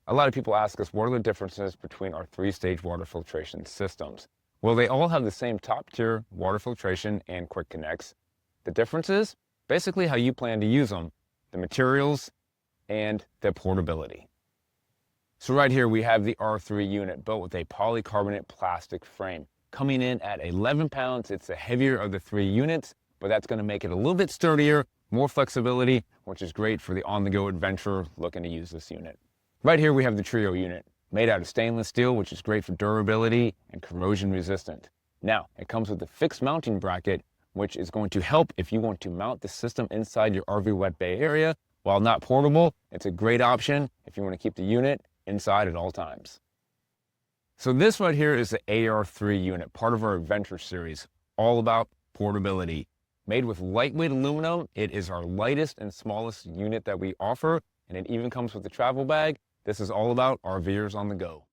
A lot of people ask us, what are the differences between our three-stage water filtration systems? Well, they all have the same top-tier water filtration and quick connects. The difference is basically how you plan to use them, the materials, and their portability. So right here we have the R3 unit built with a polycarbonate plastic frame. Coming in at 11 pounds, it's the heavier of the three units, but that's going to make it a little bit sturdier, more flexibility, which is great for the on-the-go adventurer looking to use this unit. Right here we have the Trio unit, made out of stainless steel, which is great for durability and corrosion resistant. Now, it comes with a fixed mounting bracket, which is going to help if you want to mount the system inside your RV wet bay area. While not portable, it's a great option if you want to keep the unit inside at all times. So this right here is the AR3 unit, part of our Adventure series, all about portability. Made with lightweight aluminum, it is our lightest and smallest unit that we offer, and it even comes with a travel bag. This is all about RVers on the go.